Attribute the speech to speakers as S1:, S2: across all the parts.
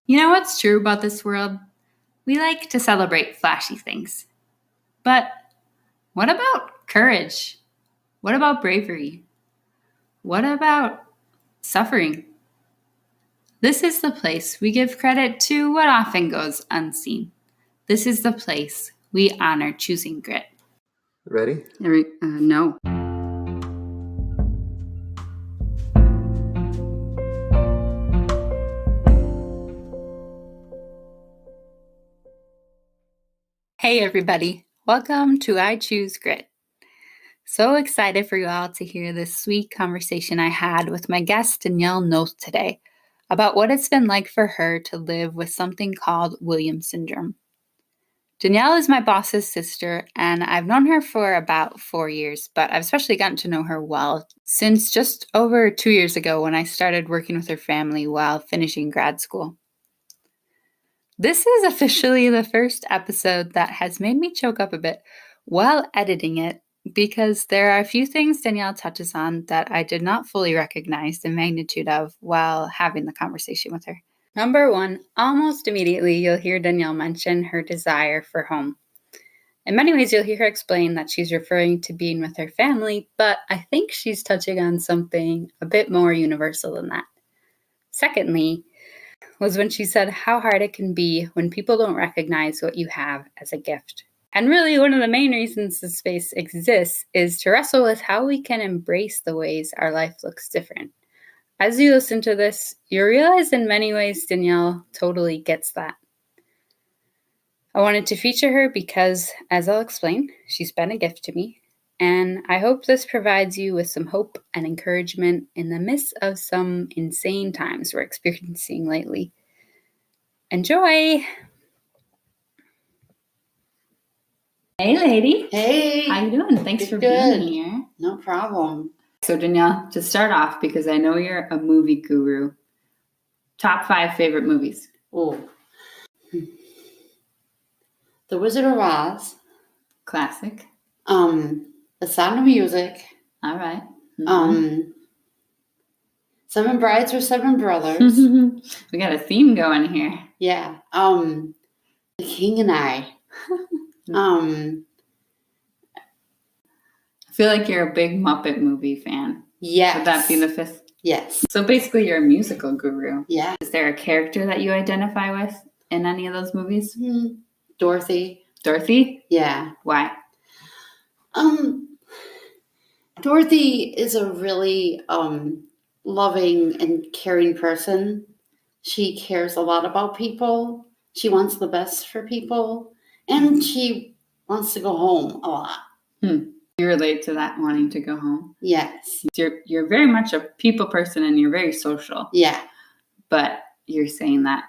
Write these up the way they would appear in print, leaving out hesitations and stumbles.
S1: You know what's true about this world? We like to celebrate flashy things. But what about courage? What about bravery? What about suffering? This is the place we give credit to what often goes unseen. This is the place we honor choosing grit.
S2: Ready?
S1: No. Hey everybody, welcome to I Choose Grit. So excited for you all to hear this sweet conversation I had with my guest Danielle Noth today about what it's been like for her to live with something called Williams syndrome. Danielle is my boss's sister, and I've known her for about 4 years, but I've especially gotten to know her well since just over 2 years ago when I started working with her family while finishing grad school. This is officially the first episode that has made me choke up a bit while editing it because there are a few things Danielle touches on that I did not fully recognize the magnitude of while having the conversation with her. Number one, almost immediately you'll hear Danielle mention her desire for home. In many ways, you'll hear her explain that she's referring to being with her family, but I think she's touching on something a bit more universal than that. Secondly, was when she said how hard it can be when people don't recognize what you have as a gift. And really, one of the main reasons this space exists is to wrestle with how we can embrace the ways our life looks different. As you listen to this, you realize in many ways Danielle totally gets that. I wanted to feature her because, as I'll explain, she's been a gift to me, and I hope this provides you with some hope and encouragement in the midst of some insane times we're experiencing lately. Enjoy! Hey, lady.
S3: Hey.
S1: How you doing? Thanks for being here.
S3: No problem.
S1: So, Danielle, to start off, because I know you're a movie guru, top 5 favorite movies.
S3: Oh. The Wizard of Oz.
S1: Classic.
S3: The Sound of Music.
S1: All right.
S3: Seven Brides for Seven Brothers.
S1: We got a theme going here.
S3: Yeah. The King and I.
S1: I feel like you're a big Muppet movie fan.
S3: Yes.
S1: Would that be the 5th?
S3: Yes.
S1: So basically you're a musical guru.
S3: Yeah.
S1: Is there a character that you identify with in any of those movies?
S3: Dorothy.
S1: Dorothy?
S3: Yeah.
S1: Why?
S3: Dorothy is a really loving and caring person. She cares a lot about people. She wants the best for people. And she wants to go home a lot.
S1: You relate to that, wanting to go home?
S3: Yes.
S1: You're very much a people person and you're very social.
S3: Yeah.
S1: But you're saying that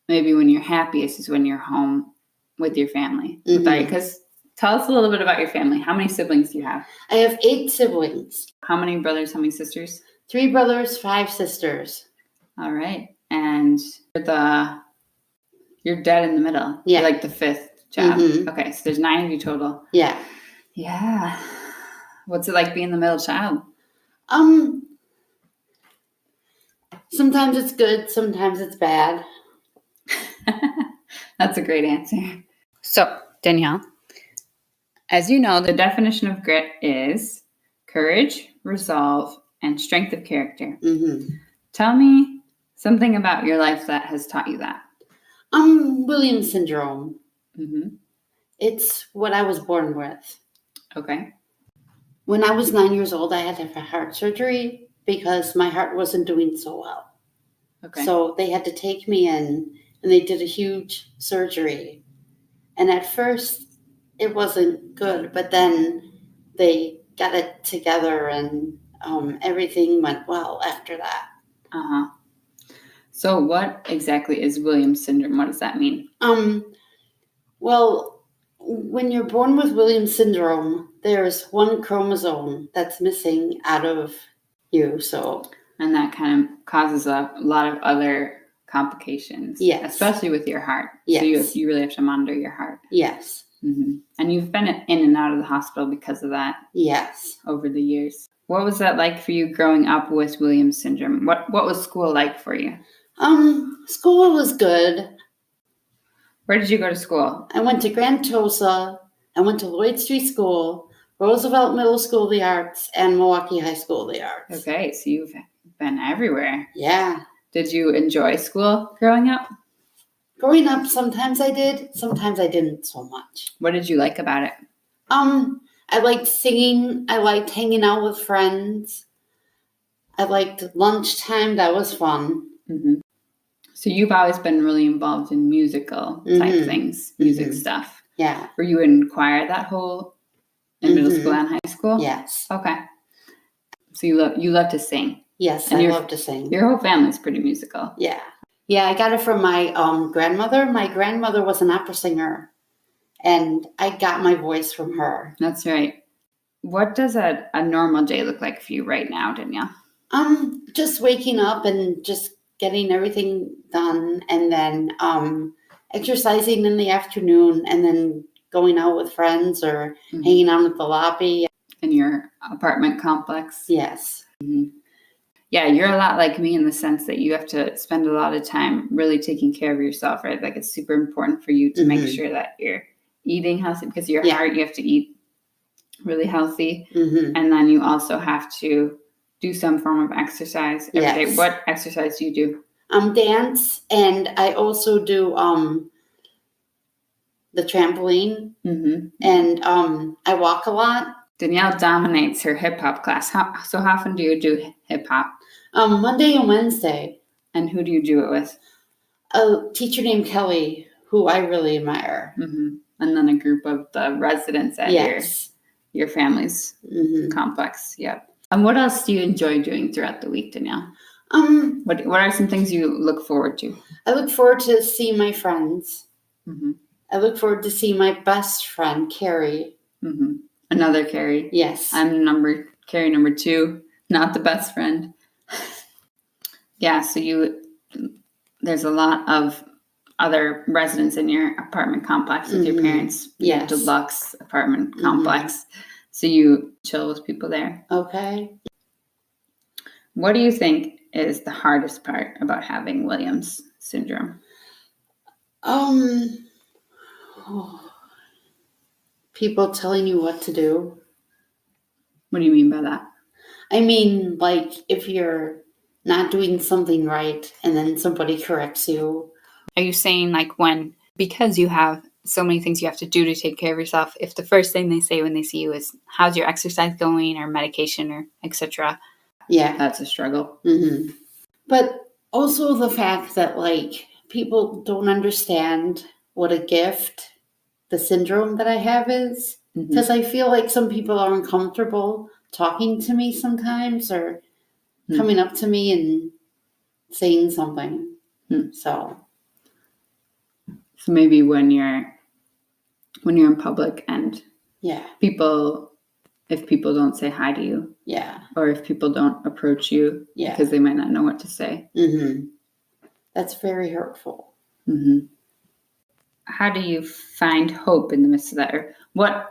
S1: maybe when you're happiest is when you're home with your family. Because tell us a little bit about your family. How many siblings do you have?
S3: I have 8 siblings.
S1: How many brothers, how many sisters?
S3: 3 brothers, 5 sisters.
S1: All right. And you're dead in the middle.
S3: Yeah.
S1: You're like the 5th child. Okay, so there's 9 of you total.
S3: Yeah.
S1: Yeah. What's it like being the middle child?
S3: Sometimes it's good, sometimes it's bad.
S1: That's a great answer. So, Danielle, as you know, the definition of grit is courage, resolve, and strength of character. Tell me something about your life that has taught you that.
S3: Williams syndrome. It's what I was born with.
S1: Okay.
S3: When I was 9 years old, I had to have a heart surgery because my heart wasn't doing so well.
S1: Okay.
S3: So they had to take me in, and they did a huge surgery. And at first, it wasn't good, but then they got it together, and everything went well after that.
S1: So what exactly is Williams syndrome? What does that mean?
S3: Well, when you're born with Williams syndrome, there's one chromosome that's missing out of you.
S1: And that kind of causes a lot of other complications.
S3: Yes.
S1: Especially with your heart.
S3: Yes.
S1: So you really have to monitor your heart.
S3: Yes.
S1: And you've been in and out of the hospital because of that.
S3: Yes.
S1: Over the years. What was that like for you growing up with Williams syndrome? What was school like for you?
S3: School was good.
S1: Where did you go to school?
S3: I went to Grand Tosa. I went to Lloyd Street School, Roosevelt Middle School of the Arts, and Milwaukee High School of the Arts.
S1: Okay, so you've been everywhere.
S3: Yeah.
S1: Did you enjoy school growing up?
S3: Growing up, sometimes I did, sometimes I didn't so much.
S1: What did you like about it?
S3: I liked singing. I liked hanging out with friends. I liked lunchtime. That was fun.
S1: Mm-hmm. So you've always been really involved in musical type things, music stuff.
S3: Yeah.
S1: Were you in choir that whole in middle school and high school?
S3: Yes.
S1: Okay. So you love to sing.
S3: Yes,
S1: and
S3: I love to sing.
S1: Your whole family's pretty musical.
S3: Yeah. Yeah, I got it from my grandmother. My grandmother was an opera singer, and I got my voice from her.
S1: That's right. What does a normal day look like for you right now, Danielle?
S3: Just waking up and just getting everything done, and then exercising in the afternoon, and then going out with friends or hanging out at the lobby.
S1: In your apartment complex?
S3: Yes.
S1: Mm-hmm. Yeah, you're a lot like me in the sense that you have to spend a lot of time really taking care of yourself, right? Like it's super important for you to make sure that you're eating healthy because your heart, you have to eat really healthy. And then you also have to do some form of exercise every day. What exercise do you do?
S3: Dance, and I also do the trampoline, and I walk a lot.
S1: Danielle dominates her hip hop class. So how often do you do hip hop?
S3: Monday and Wednesday.
S1: And who do you do it with?
S3: A teacher named Kelly, who I really admire.
S1: And then a group of the residents at your family's complex. Yep. And what else do you enjoy doing throughout the week, Danielle? What are some things you look forward to? I look forward to seeing my friends. I look forward to seeing my best friend, Carrie. Another Carrie. Yes. I'm Carrie number 2, not the best friend. Yeah, so there's a lot of other residents in your apartment complex with your parents. Yes. Deluxe apartment complex. So you chill with people there. Okay. What do you think is the hardest part about having Williams syndrome? People telling you what to do. What do you mean by that? I mean, like, if you're not doing something right and then somebody corrects you. Are you saying, like, because you have so many things you have to do to take care of yourself, if the first thing they say when they see you is, how's your exercise going, or medication, or etc.? Yeah. That's a struggle. But also the fact that, like, people don't understand what a gift the syndrome that I have is. Because I feel like some people are uncomfortable talking to me sometimes, or coming up to me and saying something. So maybe when you're in public and if people don't say hi to you, or if people don't approach you because they might not know what to say, that's very hurtful. How do you find hope in the midst of that? Or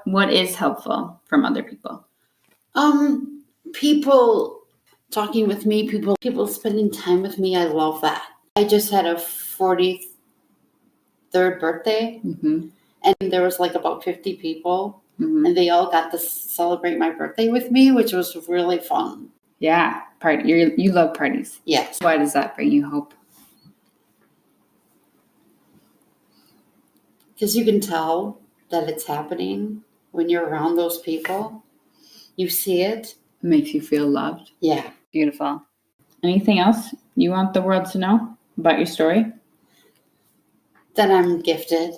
S1: what is helpful from other people? People talking with me, people spending time with me. I love that. I just had a 43rd birthday, and there was like about 50 people, and they all got to celebrate my birthday with me, which was really fun. Yeah, you love parties. Yes. Why does that bring you hope? Because you can tell that it's happening when you're around those people. You see it. It makes you feel loved. Yeah. Beautiful. Anything else you want the world to know about your story? That I'm gifted.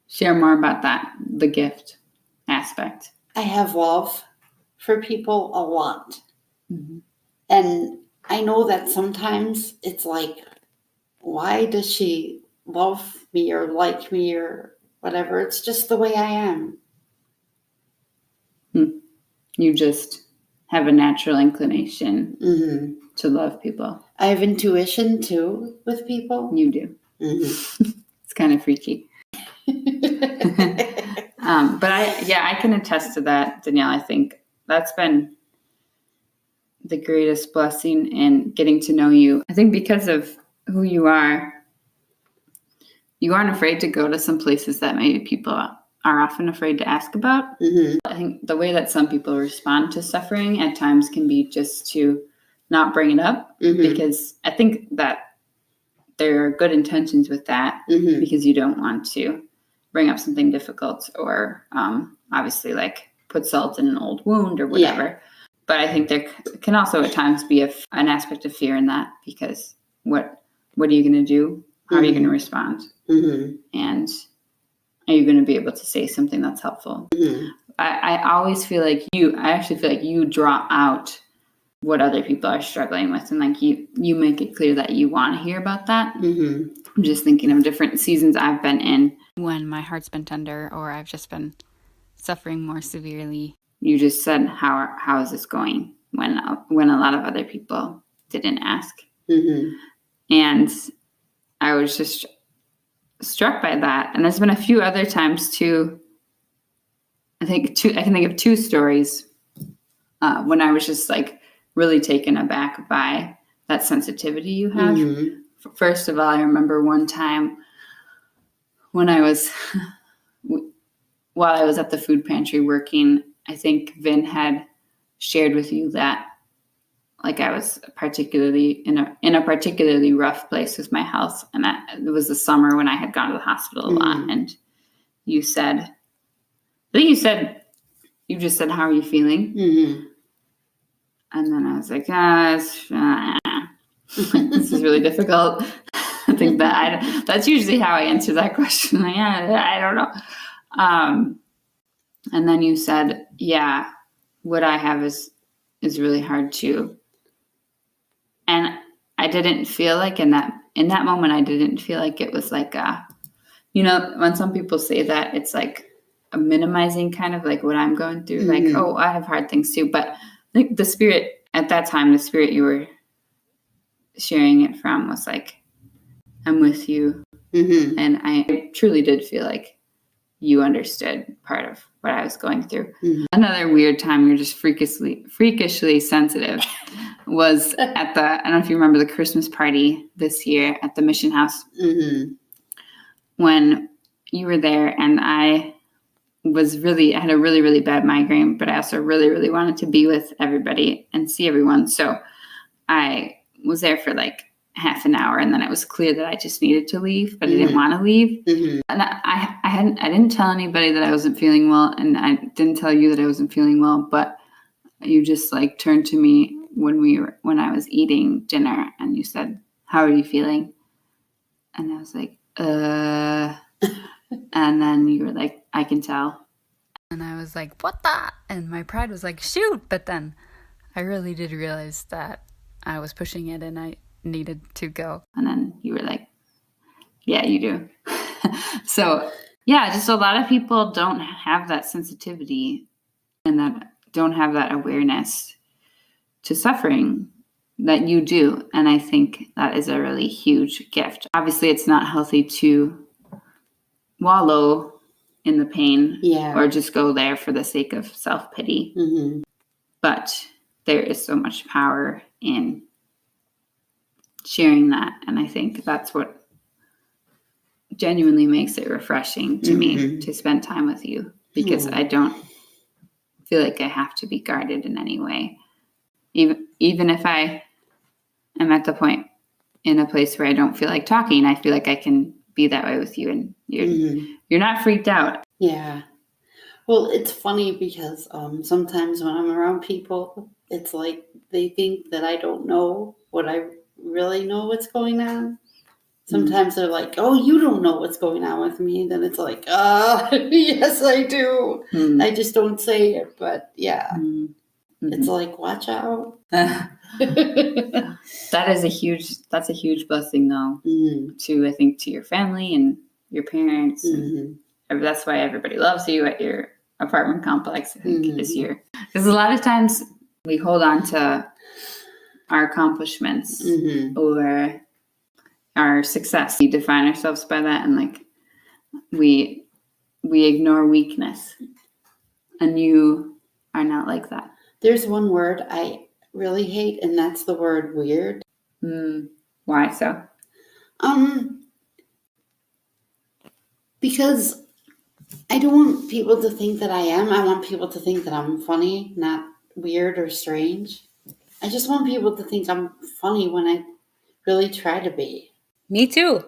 S1: Share more about that, the gift aspect. I have love for people a lot. And I know that sometimes it's like, why does she love me or like me or whatever? It's just the way I am. You just have a natural inclination to love people. I have intuition too with people. You do. It's kind of freaky. But I can attest to that, Danielle. I think that's been the greatest blessing in getting to know you. I think because of who you aren't afraid to go to some places that maybe people are often afraid to ask about. I think the way that some people respond to suffering at times can be just to not bring it up, because I think that there are good intentions with that, because you don't want to bring up something difficult or obviously like put salt in an old wound or whatever. Yeah. But I think there can also at times be an aspect of fear in that, because what are you going to do? How are you going to respond? And are you going to be able to say something that's helpful? I always feel like I actually feel like you draw out what other people are struggling with, and like you make it clear that you want to hear about that. I'm just thinking of different seasons I've been in when my heart's been tender or I've just been suffering more severely. You just said, how is this going, when a lot of other people didn't ask. And I was just struck by that. And there's been a few other times too. I can think of two stories when I was just like really taken aback by that sensitivity you have. First of all, I remember one time when while I was at the food pantry working, I think Vin had shared with you that like I was particularly in a particularly rough place with my health, and it was the summer when I had gone to the hospital a lot. And you just said, how are you feeling? And then I was like, this is really difficult. I think that's usually how I answer that question. Like, I don't know. And then you said, yeah, what I have is really hard too. And I didn't feel like in that moment, I didn't feel like it was like when some people say that, it's like a minimizing kind of like what I'm going through, like, oh, I have hard things too. But like the spirit at that time, the spirit you were sharing it from was like, I'm with you. And I truly did feel like you understood part of what I was going through. Another weird time you're just freakishly sensitive was at I don't know if you remember the Christmas party this year at the Mission House. When you were there, and I had a really, really bad migraine, but I also really, really wanted to be with everybody and see everyone. So I was there for like half an hour, and then it was clear that I just needed to leave, but I didn't want to leave. And I didn't tell anybody that I wasn't feeling well, and I didn't tell you that I wasn't feeling well, but you just like turned to me when I was eating dinner, and you said, how are you feeling? And I was like, and then you were like, I can tell. And I was like, what the? And my pride was like, shoot. But then I really did realize that I was pushing it and I needed to go. And then you were like, yeah, you do. So yeah, just a lot of people don't have that sensitivity and that don't have that awareness to suffering that you do. And I think that is a really huge gift. Obviously, it's not healthy to wallow in the pain or just go there for the sake of self-pity. But there is so much power in sharing that. And I think that's what genuinely makes it refreshing to me to spend time with you, because I don't feel like I have to be guarded in any way. Even if I am at the point in a place where I don't feel like talking, I feel like I can be that way with you, and you're not freaked out.
S3: Yeah. Well, it's funny because sometimes when I'm around people, it's like they think that I don't know what I really know what's going on. Sometimes they're like, oh, you don't know what's going on with me. And then it's like, yes, I do. I just don't say it. But yeah, it's like, watch out.
S1: That's a huge blessing, though, I think, to your family and your parents. And that's why everybody loves you at your apartment complex, I think, this year. Because a lot of times we hold on to our accomplishments or our success. We define ourselves by that, and like we ignore weakness. And you are not like that.
S3: There's one word I really hate, and that's the word weird.
S1: Why so?
S3: Because I don't want people to think that I am. I want people to think that I'm funny, not weird or strange. I just want people to think I'm funny when I really try to be.
S1: Me too.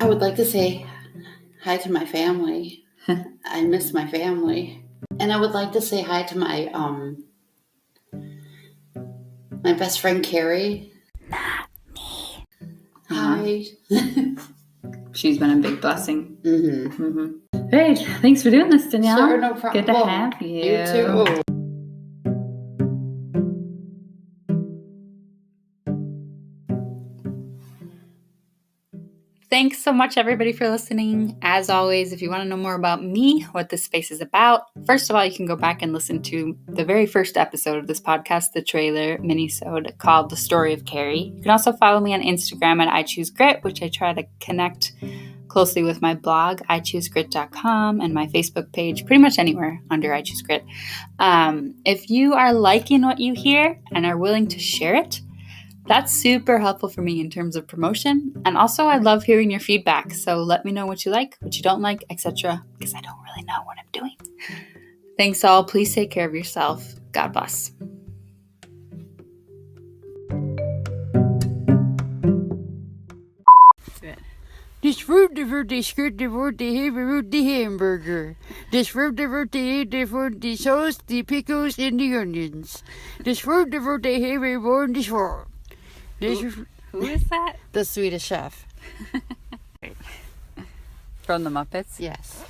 S3: I would like to say hi to my family. I miss my family. And I would like to say hi to my my best friend Carrie.
S1: Not me.
S3: Hi.
S1: She's been a big blessing.
S3: Mm-hmm.
S1: Great. Thanks for doing this, Danielle.
S3: Sure, no problem.
S1: Good to have you.
S3: You too.
S1: Thanks so much, everybody, for listening. As always, if you want to know more about me, what this space is about, first of all, you can go back and listen to the very first episode of this podcast, the trailer mini-sode called The Story of Carrie. You can also follow me on Instagram at I Choose Grit, which I try to connect closely with my blog, ichoosegrit.com, and my Facebook page, pretty much anywhere under I Choose Grit. If you are liking what you hear and are willing to share it, that's super helpful for me in terms of promotion. And also, I love hearing your feedback. So let me know what you like, what you don't like, etc. because I don't really know what I'm doing. Thanks all. Please take care of yourself. God bless.
S2: This fruit for the skirt for the hamburger. This fruit for the sauce, the pickles, and the onions. This fruit for the heavy born this for.
S1: Who is that?
S2: The Swedish chef.
S1: From the Muppets?
S2: Yes.